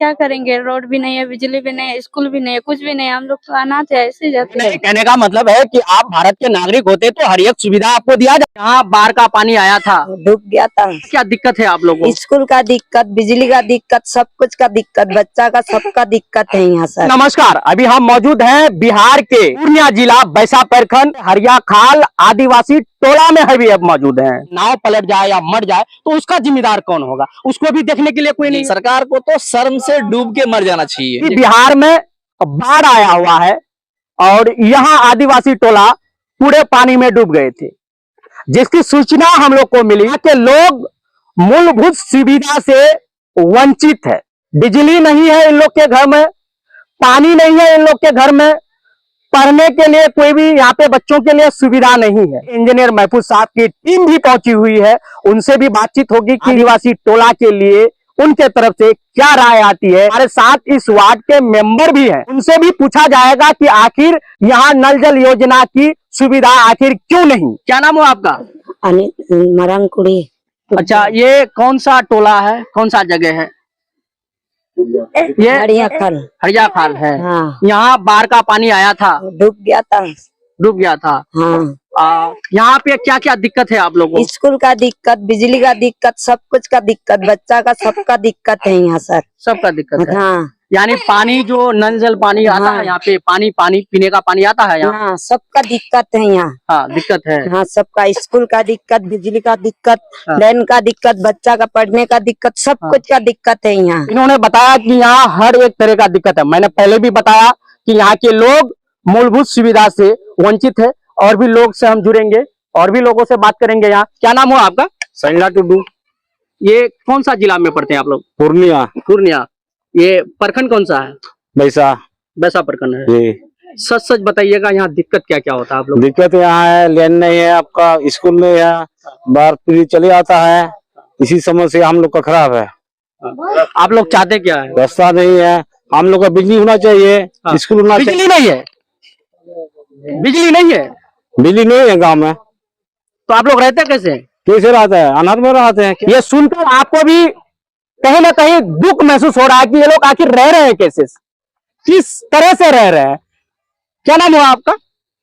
क्या करेंगे, रोड भी नहीं है, बिजली भी नहीं है, स्कूल भी नहीं है, कुछ भी नहीं है। हम लोग तो अनाथ है, ऐसे ही जाते हैं। कहने का मतलब है कि आप भारत के नागरिक होते तो हर एक सुविधा आपको दिया जाए। यहाँ बाढ़ का पानी आया था, डूब गया था। क्या दिक्कत है आप लोगों को? स्कूल का दिक्कत, बिजली का दिक्कत, सब कुछ का दिक्कत, बच्चा का सबका दिक्कत है यहाँ सर। नमस्कार, अभी हम मौजूद हैं बिहार के पूर्णिया जिला बैसा प्रखंड हरिया खाल आदिवासी टोला में अभी अब मौजूद हैं। नाव पलट जाए या मर जाए तो उसका जिम्मेदार कौन होगा? उसको भी देखने के लिए कोई नहीं। सरकार को तो शर्म से डूब के मर जाना चाहिए। बिहार में बाढ़ आया हुआ है और यहाँ आदिवासी टोला पूरे पानी में डूब गए थे, जिसकी सूचना हम लोग को मिली कि लोग मूलभूत सुविधा से वंचित है। बिजली नहीं है इन लोग के घर में, पानी नहीं है इन लोग के घर में, पढ़ने के लिए कोई भी यहाँ पे बच्चों के लिए सुविधा नहीं है। इंजीनियर महफूज साहब की टीम भी पहुंची हुई है, उनसे भी बातचीत होगी कि आदिवासी टोला के लिए उनके तरफ से क्या राय आती है। हमारे साथ इस वार्ड के मेंबर भी हैं, उनसे भी पूछा जाएगा कि आखिर यहाँ नल जल योजना की सुविधा आखिर क्यों नहीं। क्या नाम है आपका? मरंगकुड़ी। अच्छा, ये कौन सा टोला है, कौन सा जगह है? ये हरिया खाल। हरिया खाल है। हाँ। यहाँ बाढ़ का पानी आया था, डूब गया था। डूब गया था। हाँ। यहाँ पे क्या क्या दिक्कत है आप लोगों को? स्कूल का दिक्कत, बिजली का दिक्कत, सब कुछ का दिक्कत, बच्चा का सबका दिक्कत है यहाँ सर। सबका दिक्कत है। हाँ। यानी पानी जो नल जल पानी आता है यहाँ पे, पानी पीने का पानी आता है यहाँ? हाँ, सबका दिक्कत है यहाँ। हाँ, दिक्कत है। हाँ, सबका, स्कूल का दिक्कत, बिजली का दिक्कत, हाँ। लाइन का दिक्कत, बच्चा का पढ़ने का दिक्कत, सब कुछ का दिक्कत है यहाँ। इन्होंने बताया कि यहाँ हर एक तरह का दिक्कत है। मैंने पहले भी बताया कि यहाँ के लोग मूलभूत सुविधा से वंचित है। और भी लोग से हम जुड़ेंगे और भी लोगों से बात करेंगे। यहाँ क्या नाम हो आपका? संजला टुडू। ये कौन सा जिला में पढ़ते हैं आप लोग? पूर्णिया। पूर्णिया। ये प्रखंड कौन सा है? बैसा। बैसा प्रखंड है जी। सच सच बताइएगा, यहाँ दिक्कत क्या क्या होता है आप लोग? दिक्कत यहाँ है, लेन नहीं है, आपका स्कूल नहीं है, बाढ़ फिर चले आता है, इसी समस्या हम लोग का खराब है। आप लोग चाहते क्या है? रास्ता नहीं है, हम लोग का बिजली होना चाहिए, हाँ। स्कूल होना चाहिए। बिजली नहीं है, बिजली नहीं है, बिजली नहीं है गाँव में, तो आप लोग रहते कैसे? कैसे रहते हैं? अनाथ में रहते हैं। ये सुनकर आपको भी कहीं ना कहीं दुख महसूस हो रहा है कि ये लोग आखिर रह रहे हैं कैसे, किस तरह से रह रहे हैं। क्या नाम हुआ आपका?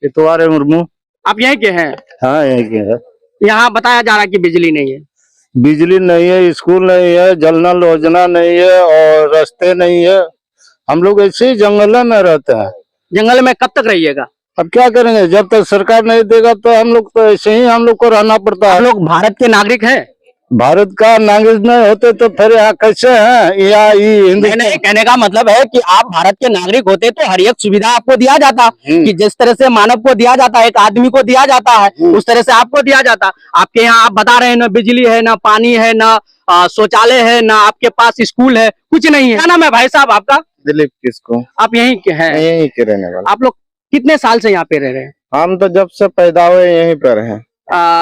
इतवार मुर्मू। आप यहीं के हैं? हाँ, यही के है। यहाँ बताया जा रहा है कि बिजली नहीं है। बिजली नहीं है, स्कूल नहीं है, जल नल योजना नहीं है और रास्ते नहीं है। हम लोग ऐसे ही जंगल में रहते हैं। जंगल में कब तक रहिएगा? अब क्या करेंगे, जब तक सरकार नहीं देगा तो हम लोग तो ऐसे ही हम लोग को रहना पड़ता है। आप लोग भारत के नागरिक हैं? भारत का नागरिक नहीं होते तो फिर यहाँ कैसे हैं? या हिंदुस्तान। कहने का मतलब है कि आप भारत के नागरिक होते तो हर एक सुविधा आपको दिया जाता, कि जिस तरह से मानव को दिया जाता है, एक आदमी को दिया जाता है, उस तरह से आपको दिया जाता। आपके यहाँ आप बता रहे हैं ना बिजली है, ना पानी है, ना शौचालय है, ना आपके पास स्कूल है, कुछ नहीं है। क्या नाम है भाई साहब आपका? दिलीप किसको। आप यहीं के हैं? यहीं के रहने वाले। आप लोग कितने साल से यहाँ पे रह रहे हैं? हम तो जब से पैदा हुए यहीं पर हैं।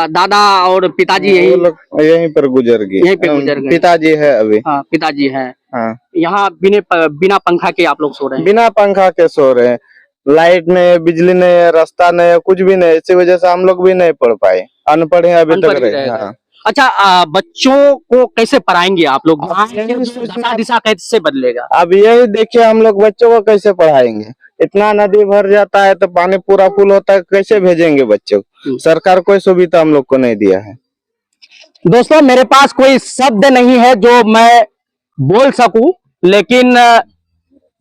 दादा और पिताजी यहीं पर गुजर गए। यहीं पे गुजर गए। पिताजी है अभी। हाँ, पिताजी है। हाँ। यहाँ बिना पंखा के आप लोग सो रहे हैं? बिना पंखा के सो रहे हैं। लाइट नहीं है, बिजली नहीं है, रास्ता नहीं है, कुछ भी नहीं। इसी वजह से हम लोग भी नहीं पढ़ पाए, अनपढ़ हैं अभी तक रहे। हाँ। अच्छा, बच्चों को कैसे पढ़ाएंगे आप लोग? दिशा कैसे बदलेगा? अब यही देखिए, हम लोग बच्चों को कैसे पढ़ाएंगे? इतना नदी भर जाता है तो पानी पूरा फुल होता है, कैसे भेजेंगे बच्चों को? सरकार कोई सुविधा हम लोग को नहीं दिया है। दोस्तों, मेरे पास कोई शब्द नहीं है जो मैं बोल सकूं, लेकिन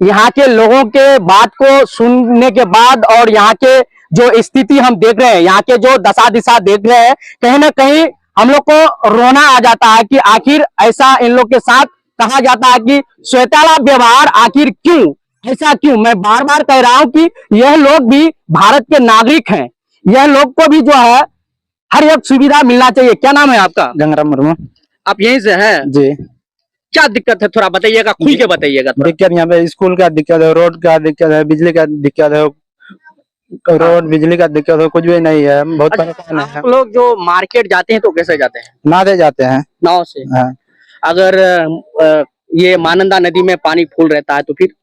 यहाँ के लोगों के बात को सुनने के बाद और यहाँ के जो स्थिति हम देख रहे हैं, यहाँ के जो दशा दिशा देख रहे हैं, कहीं ना कहीं हम लोग को रोना आ जाता है कि आखिर ऐसा इन लोग के साथ कहा जाता है कि शैताना व्यवहार, आखिर क्यों, ऐसा क्यों? मैं बार बार कह रहा हूं कि यह लोग भी भारत के नागरिक हैं, यह लोग को भी जो है हर एक सुविधा मिलना चाहिए। क्या नाम है आपका? गंगराम मुर्मू। आप यहीं से हैं? जी। क्या दिक्कत है, थोड़ा बताइएगा, खुल के बताइएगा। दिक्कत यहाँ पे स्कूल का दिक्कत है, रोड का दिक्कत है, बिजली का दिक्कत है। रोड बिजली का दिक्कत है, कुछ भी नहीं है, बहुत परेशान है। आप लोग जो मार्केट जाते हैं तो कैसे जाते हैं? नाव जाते हैं। नाव से? हाँ। अगर ये महानंदा नदी में पानी फुल रहता है तो फिर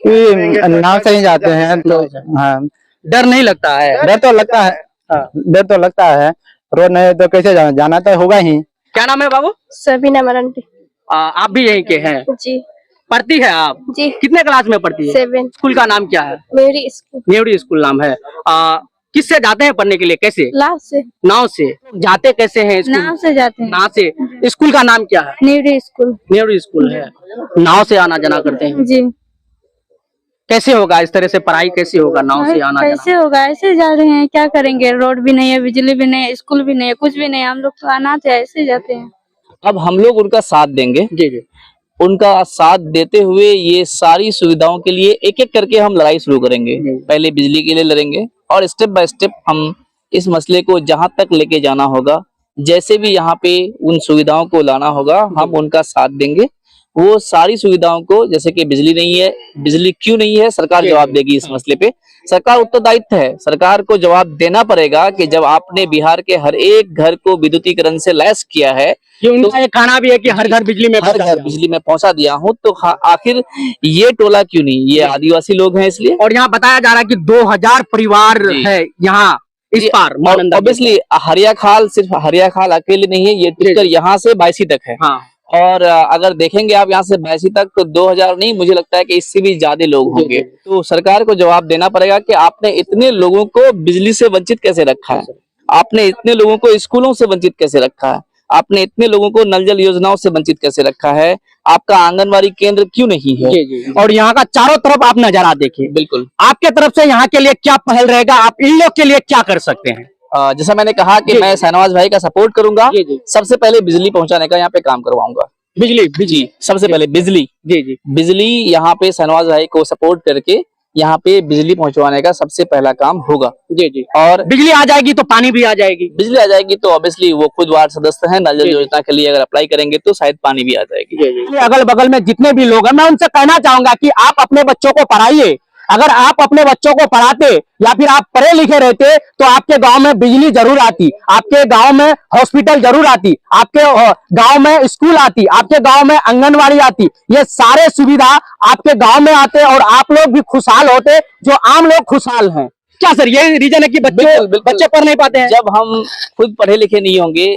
नाव से ही जाते हैं। तो हाँ, डर नहीं लगता है? डर तो लगता है। हाँ। डर तो लगता है, रोड नहीं तो कैसे जाना तो होगा ही। क्या नाम है बाबू? सबीना मरंटी। आप भी यहीं के हैं? जी। पढ़ती है आप? जी। कितने क्लास में पढ़ती है? 7 स्कूल का नाम क्या है? मेरी स्कूल नेवरी स्कूल नाम है। किससे जाते हैं पढ़ने के लिए, कैसे? लाभ से नाव से जाते कैसे हैं स्कूल? नाव से जाते हैं। नाव से। स्कूल का नाम क्या है? नेवरी स्कूल। नेवरी स्कूल है। नाव से आना जाना करते हैं। जी। कैसे होगा इस तरह से पढ़ाई, कैसे होगा नाव से आना कैसे जाना? होगा, ऐसे जा रहे हैं, क्या करेंगे, रोड भी नहीं है, बिजली भी नहीं है, स्कूल भी नहीं है, कुछ भी नहीं है, हम लोग तो अनाथ है, ऐसे जाते हैं। अब हम लोग उनका साथ देंगे। जी जी। उनका साथ देते हुए ये सारी सुविधाओं के लिए एक एक करके हम लड़ाई शुरू करेंगे। पहले बिजली के लिए लड़ेंगे और स्टेप बाय स्टेप हम इस मसले को जहां तक लेके जाना होगा, जैसे भी यहाँ पे उन सुविधाओं को लाना होगा, हम उनका साथ देंगे। वो सारी सुविधाओं को, जैसे कि बिजली नहीं है, बिजली क्यों नहीं है, सरकार जवाब देगी इस मसले पे। सरकार उत्तरदायित्व है, सरकार को जवाब देना पड़ेगा कि जब आपने बिहार के हर एक घर को विद्युतीकरण से लैस किया है, कि उनका एक खाना भी है कि हर घर बिजली में हर घर बिजली में पहुंचा दिया हूं, तो आखिर ये टोला क्यों नहीं? ये आदिवासी लोग हैं इसलिए। और यहाँ बताया जा रहा है कि 2000 परिवार है यहाँ इस पार महानंदा। ऑब्वियसली हरिया खाल सिर्फ हरिया खाल अकेले नहीं है, ये टिक्कर यहाँ से बायसी तक है। हाँ। और अगर देखेंगे आप यहाँ से बायसी तक, तो 2000 नहीं, मुझे लगता है कि इससे भी ज्यादा लोग होंगे। तो सरकार को जवाब देना पड़ेगा कि आपने इतने लोगों को बिजली से वंचित कैसे रखा है, आपने इतने लोगों को स्कूलों से वंचित कैसे रखा है, आपने इतने लोगों को नल जल योजनाओं से वंचित कैसे रखा है, आपका आंगनबाड़ी केंद्र क्यों नहीं है? जी जी। और यहाँ का चारों तरफ आप नजारा देखिए। बिल्कुल। आपके तरफ से यहाँ के लिए क्या पहल रहेगा, आप इन लोग के लिए क्या कर सकते हैं? जैसा मैंने कहा कि मैं शाहनवाज भाई का सपोर्ट करूंगा। सबसे पहले बिजली पहुंचाने का यहाँ पे काम करवाऊंगा। बिजली सबसे पहले बिजली। जी जी। बिजली यहाँ पे शाहनवाज भाई को सपोर्ट करके यहाँ पे बिजली पहुंचवाने का सबसे पहला काम होगा। जी जी। और बिजली आ जाएगी तो पानी भी आ जाएगी। बिजली आ जाएगी तो ऑब्वियसली वो खुद वार्ड सदस्य हैं, नल जल योजना के लिए अगर अप्लाई करेंगे तो शायद पानी भी आ जाएगी। अगल बगल में जितने भी लोग हैं, मैं उनसे कहना चाहूंगा कि आप अपने बच्चों को पढ़ाइए। अगर आप अपने बच्चों को पढ़ाते या फिर आप पढ़े लिखे रहते तो आपके गांव में बिजली जरूर आती, आपके गांव में हॉस्पिटल जरूर आती, आपके गांव में स्कूल आती, आपके गांव में आंगनवाड़ी आती। ये सारे सुविधा आपके गांव में आते और आप लोग भी खुशहाल होते, जो आम लोग खुशहाल हैं। क्या सर ये रीजन है कि बच्चे पढ़ नहीं पाते हैं? जब हम खुद पढ़े लिखे नहीं होंगे,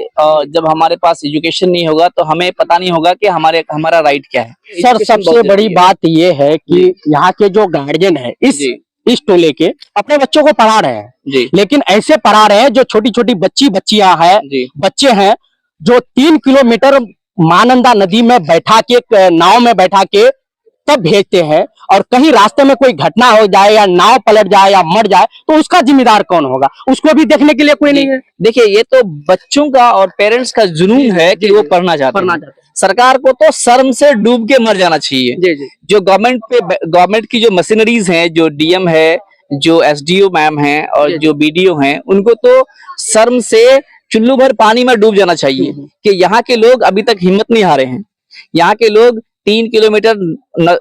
जब हमारे पास एजुकेशन नहीं होगा, तो हमें पता नहीं होगा कि हमारा राइट क्या है। सर सबसे बड़ी बात ये है कि यहाँ के जो गार्जियन है इस टोले के अपने बच्चों को पढ़ा रहे हैं जी। लेकिन ऐसे पढ़ा रहे हैं जो छोटी छोटी बच्चियां हैं, बच्चे हैं, जो 3 किलोमीटर महानंदा नदी में बैठा के, नाव में बैठा के तब भेजते हैं, और कहीं रास्ते में कोई घटना हो जाए या नाव पलट जाए या मर जाए तो उसका जिम्मेदार कौन होगा? उसको भी देखने के लिए कोई नहीं है। देखिए, ये तो बच्चों का और पेरेंट्स का जुनून है कि वो पढ़ना चाहते हैं। सरकार को तो शर्म से डूब के मर जाना चाहिए। जो गवर्नमेंट की जो मशीनरीज हैं, जो डीएम है, जो एसडीओ मैम है और जो बीडीओ हैं, उनको तो शर्म से चुल्लू भर पानी में डूब जाना चाहिए कि यहाँ के लोग अभी तक हिम्मत नहीं हारे हैं। यहाँ के लोग 3 किलोमीटर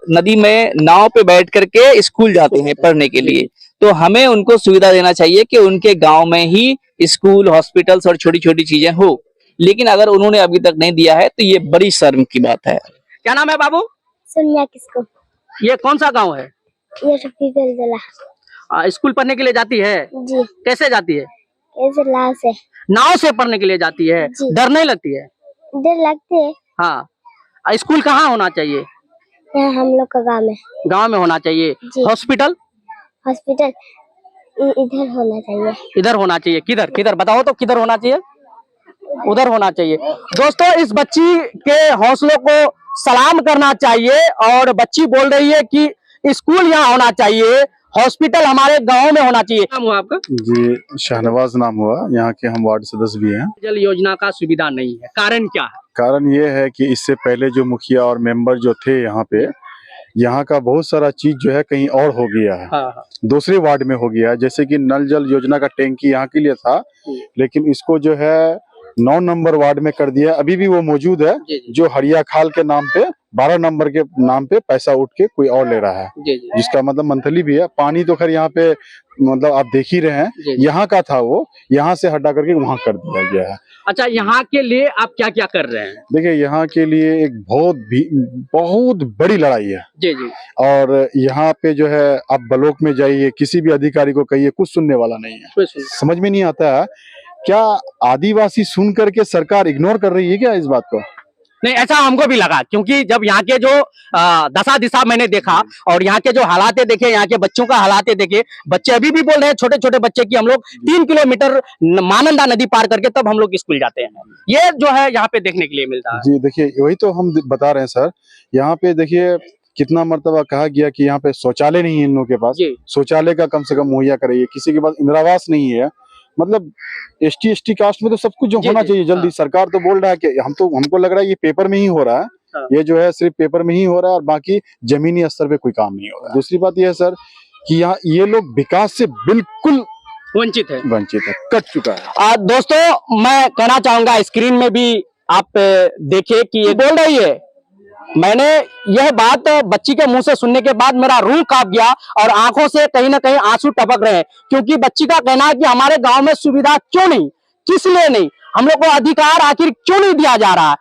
नदी में नाव पे बैठ करके स्कूल जाते हैं पढ़ने के लिए, तो हमें उनको सुविधा देना चाहिए कि उनके गांव में ही स्कूल, हॉस्पिटल्स और छोटी छोटी चीजें हो। लेकिन अगर उन्होंने अभी तक नहीं दिया है तो ये बड़ी शर्म की बात है। क्या नाम है बाबू? सोनिया किसको? ये कौन सा गांव है? ये रफीकुल स्कूल पढ़ने के लिए जाती है? जी। कैसे जाती है? ऐसे लाल से। नाव से पढ़ने के लिए जाती है? डर नहीं लगती है? डर लगती है। हाँ। स्कूल कहाँ होना चाहिए? यहाँ हम लोग का गाँव में। गाँव में होना चाहिए। हॉस्पिटल? हॉस्पिटल इधर होना चाहिए। इधर होना चाहिए। किधर किधर बताओ तो, किधर होना चाहिए? उधर होना चाहिए। दोस्तों, इस बच्ची के हौसलों को सलाम करना चाहिए, और बच्ची बोल रही है कि स्कूल यहाँ होना चाहिए, हॉस्पिटल हमारे गांव में होना चाहिए। नाम हुआ आपका? जी, शाहनवाज नाम हुआ। यहाँ के हम वार्ड सदस्य भी हैं। जल योजना का सुविधा नहीं है, कारण क्या है? कारण ये है कि इससे पहले जो मुखिया और मेंबर जो थे यहाँ पे, यहाँ का बहुत सारा चीज जो है कहीं और हो गया है। हाँ। दूसरे वार्ड में हो गया है। जैसे कि नल जल योजना का टैंकी यहाँ के लिए था, लेकिन इसको जो है 9 नंबर वार्ड में कर दिया। अभी भी वो मौजूद है, जो हरिया खाल के नाम पे 12 नंबर के नाम पे पैसा उठ के कोई और ले रहा है, जिसका मतलब मंथली भी है। पानी तो खैर यहाँ पे मतलब आप देख ही रहे हैं, यहाँ का था वो, यहाँ से हटा करके वहाँ कर दिया गया है। अच्छा, यहाँ के लिए आप क्या क्या कर रहे हैं? देखिए, यहाँ के लिए एक बहुत बड़ी लड़ाई है। जी जी। और यहाँ पे जो है, आप ब्लॉक में जाइए, किसी भी अधिकारी को कहिए, कुछ सुनने वाला नहीं है। समझ में नहीं आता है क्या आदिवासी सुन करके सरकार इग्नोर कर रही है क्या इस बात को? नहीं, ऐसा हमको भी लगा, क्योंकि जब यहाँ के जो दशा दिशा मैंने देखा और यहाँ के जो हालात देखे, यहाँ के बच्चों का हालात देखे, बच्चे अभी भी बोल रहे हैं, छोटे छोटे बच्चे की हम लोग 3 किलोमीटर मानंदा नदी पार करके तब हम लोग स्कूल जाते हैं। ये जो है यहाँ पे देखने के लिए मिलता है। जी देखिए, वही तो हम बता रहे हैं सर। यहाँ पे देखिए कितना मर्तबा कहा गया कि यहाँ पे शौचालय नहीं है इन लोगों के पास, शौचालय का कम से कम मुहैया कराइए। किसी के पास इंदिरा आवास नहीं है। मतलब ST कास्ट में तो सब कुछ जो होना चाहिए जल्दी। सरकार तो बोल रहा है कि हमको लग रहा है ये पेपर में ही हो रहा है। ये जो है सिर्फ पेपर में ही हो रहा है और बाकी जमीनी स्तर पे कोई काम नहीं हो रहा है। दूसरी बात यह है सर कि यहाँ ये लोग विकास से बिल्कुल वंचित है, कट चुका है। दोस्तों मैं कहना चाहूंगा, स्क्रीन में भी आप देखिए कि ये बोल रही है। मैंने यह बात बच्ची के मुंह से सुनने के बाद मेरा रूह कांप गया और आंखों से कहीं ना कहीं आंसू टपक रहे हैं, क्योंकि बच्ची का कहना है कि हमारे गांव में सुविधा क्यों नहीं, किस लिए नहीं, हम लोग को अधिकार आखिर क्यों नहीं दिया जा रहा है।